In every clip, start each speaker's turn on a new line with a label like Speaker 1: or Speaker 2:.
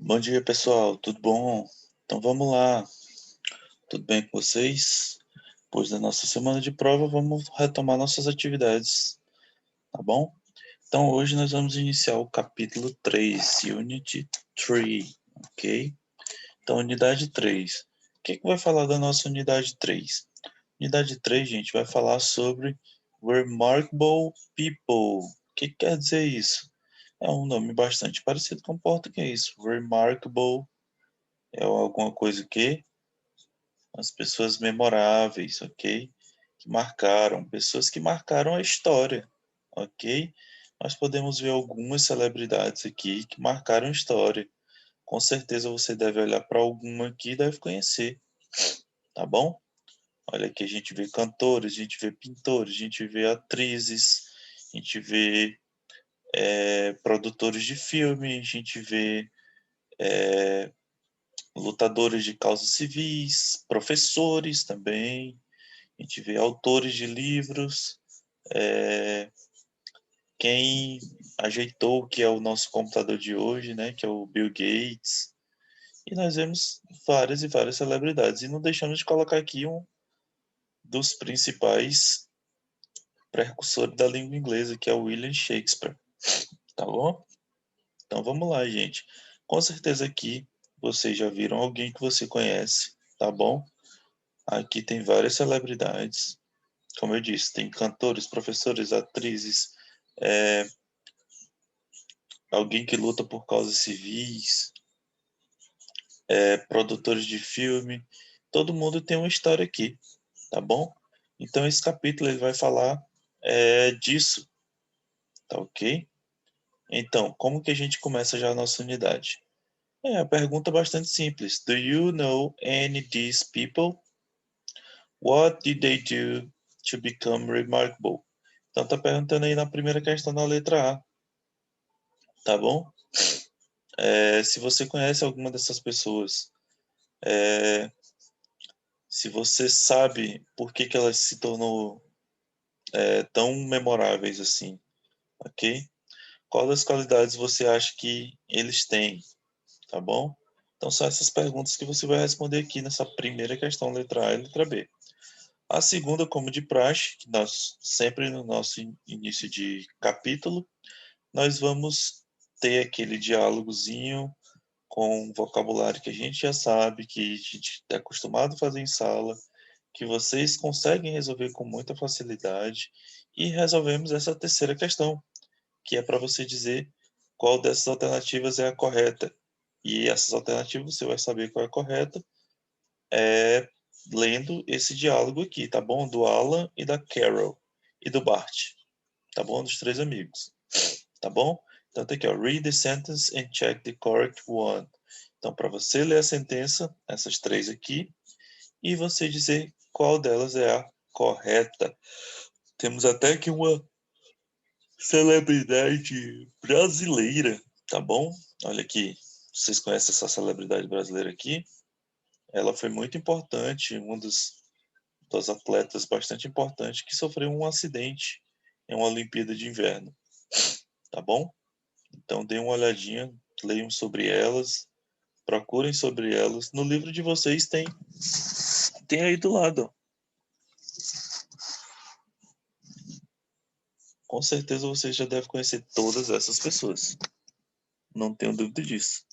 Speaker 1: Bom dia, pessoal. Tudo bom? Então vamos lá. Tudo bem com vocês? Depois da nossa semana de prova, vamos retomar nossas atividades, tá bom? Então hoje nós vamos iniciar o capítulo 3, Unity 3, ok? Então, unidade 3. O que vai falar da nossa unidade 3? Unidade 3, gente, vai falar sobre Remarkable People. O que quer dizer isso? É um nome bastante parecido com o português. Remarkable é alguma coisa que as pessoas memoráveis, ok? Pessoas que marcaram a história, ok? Nós podemos ver algumas celebridades aqui que marcaram a história. Com certeza você deve olhar para alguma aqui e deve conhecer, tá bom? Olha aqui, a gente vê cantores, a gente vê pintores, a gente vê atrizes, a gente vê produtores de filme, a gente vê lutadores de causas civis, professores também, a gente vê autores de livros, é, quem ajeitou o que é o nosso computador de hoje, né, que é o Bill Gates, e nós vemos várias e várias celebridades, e não deixamos de colocar aqui um dos principais precursores da língua inglesa, que é o William Shakespeare, tá bom? Então vamos lá, gente. Com certeza aqui vocês já viram alguém que você conhece, tá bom? Aqui tem várias celebridades, como eu disse, tem cantores, professores, atrizes, é, alguém que luta por causas civis, produtores de filme, todo mundo tem uma história aqui, tá bom? Então esse capítulo ele vai falar disso, tá ok? Então, como que a gente começa já a nossa unidade? É a pergunta bastante simples. Do you know any these people? What did they do to become remarkable? Então tá perguntando aí na primeira questão da letra A, tá bom? Se você conhece alguma dessas pessoas, se você sabe por que, que elas se tornou tão memoráveis assim, ok? Qual das qualidades você acha que eles têm, tá bom? Então são essas perguntas que você vai responder aqui nessa primeira questão, letra A e letra B. A segunda, como de praxe, que nós sempre no nosso início de capítulo, nós vamos ter aquele diálogozinho com vocabulário que a gente já sabe, que a gente é acostumado a fazer em sala, que vocês conseguem resolver com muita facilidade. E resolvemos essa terceira questão, que é para você dizer qual dessas alternativas é a correta. E essas alternativas você vai saber qual é a correta lendo esse diálogo aqui, tá bom? Do Alan e da Carol e do Bart, tá bom? Dos três amigos, tá bom? Então tem aqui, ó, read the sentence and check the correct one. Então, para você ler a sentença, essas três aqui, e você dizer qual delas é a correta. Temos até aqui uma celebridade brasileira, tá bom? Olha aqui, vocês conhecem essa celebridade brasileira aqui? Ela foi muito importante, uma das atletas bastante importante que sofreu um acidente em uma Olimpíada de Inverno, tá bom? Então deem uma olhadinha, leiam sobre elas, procurem sobre elas. No livro de vocês tem aí do lado. Com certeza vocês já devem conhecer todas essas pessoas. Não tenho dúvida disso,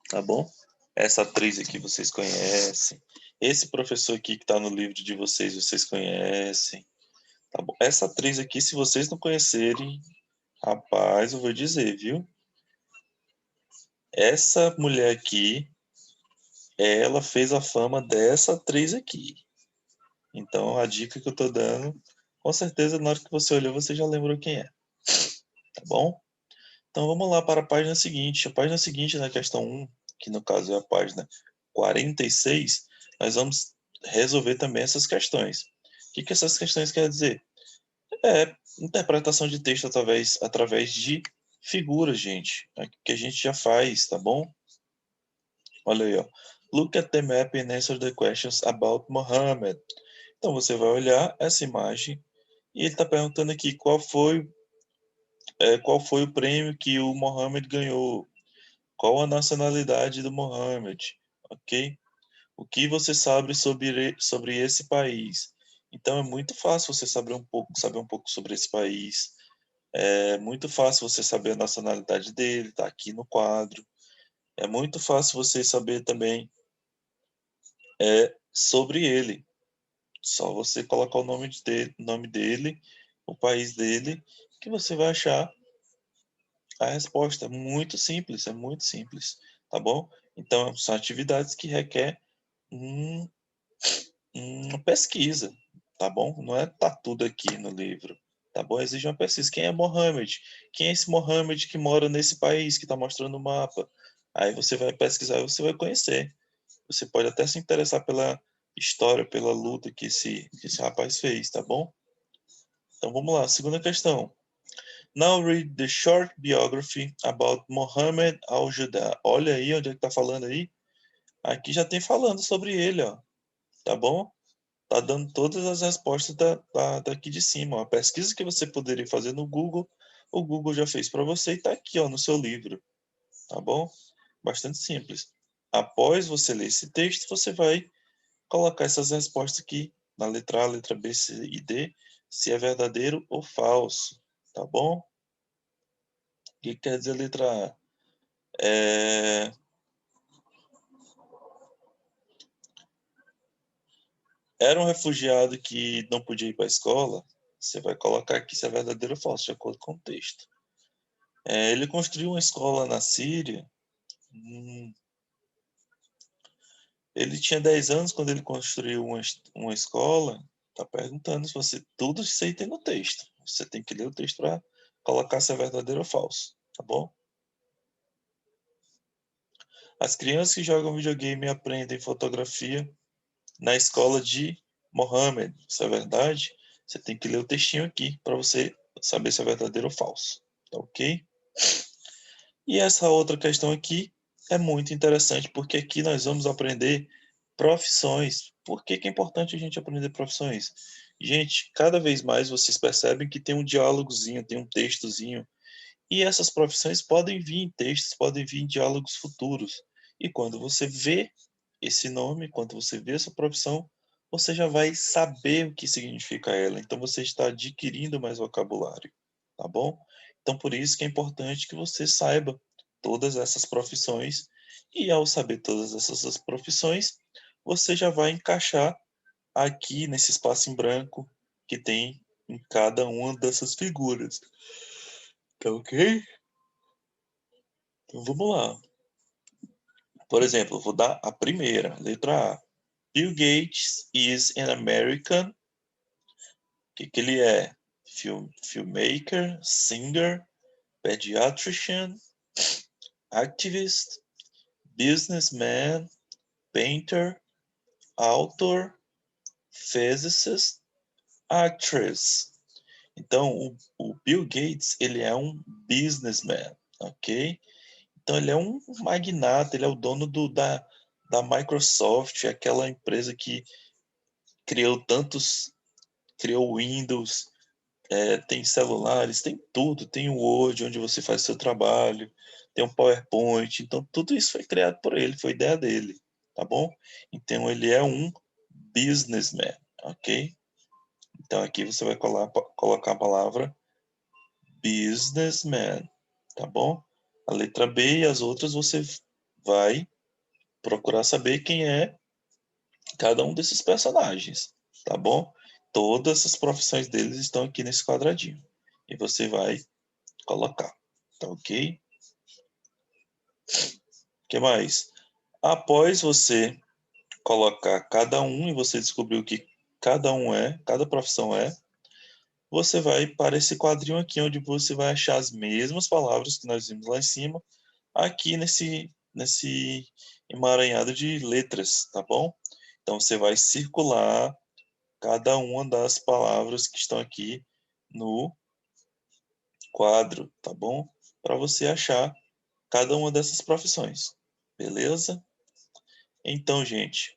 Speaker 1: tá bom? Essa atriz aqui vocês conhecem. Esse professor aqui que está no livro de vocês, vocês conhecem. Tá bom? Essa atriz aqui, se vocês não conhecerem, rapaz, eu vou dizer, viu? Essa mulher aqui, ela fez a fama dessa atriz aqui. Então, a dica que eu tô dando, com certeza, na hora que você olhou, você já lembrou quem é, tá bom? Então, vamos lá para a página seguinte. A página seguinte, na questão 1, que no caso é a página 46, nós vamos resolver também essas questões. O que essas questões querem dizer? É interpretação de texto através de figuras, gente, que a gente já faz, tá bom? Olha aí, ó. Look at the map and answer the questions about Muhammad. Então você vai olhar essa imagem e ele está perguntando aqui qual foi o prêmio que o Muhammad ganhou. Qual a nacionalidade do Mohammed? Ok? O que você sabe sobre esse país? Então é muito fácil você saber um pouco sobre esse país. É muito fácil você saber a nacionalidade dele, tá aqui no quadro. É muito fácil você saber também sobre ele. Só você colocar o nome dele, o país dele, que você vai achar a resposta. É muito simples, tá bom? Então são atividades que requer um uma pesquisa, tá bom? Não é tá tudo aqui no livro, tá bom? Exige uma pesquisa. Quem é Mohammed? Quem é esse Mohammed que mora nesse país que está mostrando o mapa? Aí você vai pesquisar e você vai conhecer. Você pode até se interessar pela história, pela luta que esse rapaz fez, tá bom? Então vamos lá, segunda questão. Now read the short biography about Muhammad al-Judda. Olha aí onde é que tá falando aí. Aqui já tem falando sobre ele, ó. Tá bom? Tá dando todas as respostas daqui de cima. Ó. A pesquisa que você poderia fazer no Google, o Google já fez para você e tá aqui, ó, no seu livro. Tá bom? Bastante simples. Após você ler esse texto, você vai colocar essas respostas aqui na letra A, letra B, C e D, se é verdadeiro ou falso. Tá bom? O que quer dizer letra A? É... Era um refugiado que não podia ir para a escola. Você vai colocar aqui se é verdadeiro ou falso, de acordo com o texto. Ele construiu uma escola na Síria. Hum, Ele tinha 10 anos quando ele construiu uma escola. Tá perguntando se você. Tudo isso aí tem no texto. Você tem que ler o texto para colocar se é verdadeiro ou falso. Tá bom? As crianças que jogam videogame aprendem fotografia na escola de Mohammed. Isso é verdade? Você tem que ler o textinho aqui para você saber se é verdadeiro ou falso. Tá ok? E essa outra questão aqui é muito interessante, porque aqui nós vamos aprender profissões. Por que que é importante a gente aprender profissões? Gente, cada vez mais vocês percebem que tem um diálogozinho, tem um textozinho, e essas profissões podem vir em textos, podem vir em diálogos futuros. E quando você vê esse nome, quando você vê essa profissão, você já vai saber o que significa ela. Então você está adquirindo mais vocabulário, tá bom? Então por isso que é importante que você saiba todas essas profissões e ao saber todas essas profissões, você já vai encaixar aqui nesse espaço em branco que tem em cada uma dessas figuras. Tá ok? Então vamos lá. Por exemplo, vou dar a primeira, letra A. Bill Gates is an American. O que ele é? Filmmaker, singer, pediatrician, activist, businessman, painter, author, physicist, actress. Então, o Bill Gates, ele é um businessman, ok? Então, ele é um magnata, ele é o dono da Microsoft, aquela empresa que criou criou Windows, tem celulares, tem tudo, tem o Word, onde você faz seu trabalho, tem um PowerPoint, então tudo isso foi criado por ele, foi ideia dele, tá bom? Então ele é um businessman, ok? Então aqui você vai colocar a palavra businessman, tá bom? A letra B e as outras você vai procurar saber quem é cada um desses personagens, tá bom? Todas as profissões deles estão aqui nesse quadradinho. E você vai colocar, tá ok? O que mais? Após você colocar cada um e você descobrir o que cada um é, cada profissão é, você vai para esse quadrinho aqui, onde você vai achar as mesmas palavras que nós vimos lá em cima, aqui nesse emaranhado de letras, tá bom? Então você vai circular cada uma das palavras que estão aqui no quadro, tá bom? Para você achar cada uma dessas profissões, beleza? Então, gente,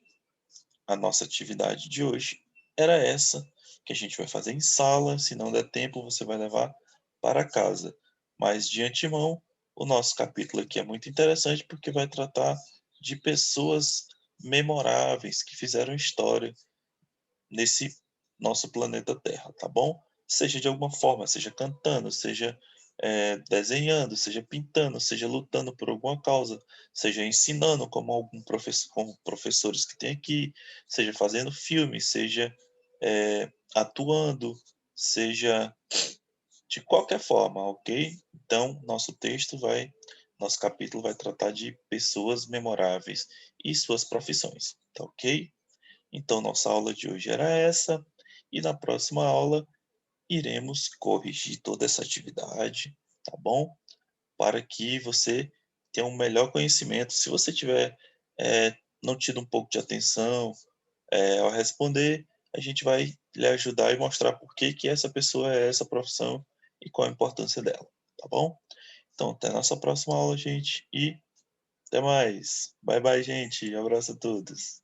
Speaker 1: a nossa atividade de hoje era essa, que a gente vai fazer em sala. Se não der tempo, você vai levar para casa. Mas de antemão, o nosso capítulo aqui é muito interessante porque vai tratar de pessoas memoráveis que fizeram história nesse nosso planeta Terra, tá bom? Seja de alguma forma, seja cantando, seja desenhando, seja pintando, seja lutando por alguma causa, seja ensinando como algum professor, como professores que tem aqui, seja fazendo filme, seja atuando, seja de qualquer forma, ok? Então, nosso capítulo vai tratar de pessoas memoráveis e suas profissões, tá ok? Então, nossa aula de hoje era essa, e na próxima aula iremos corrigir toda essa atividade, tá bom? Para que você tenha um melhor conhecimento. Se você tiver não tido um pouco de atenção ao responder, a gente vai lhe ajudar e mostrar por que, que essa pessoa é essa profissão e qual a importância dela, tá bom? Então, até a nossa próxima aula, gente, e até mais. Bye, bye, gente. Abraço a todos.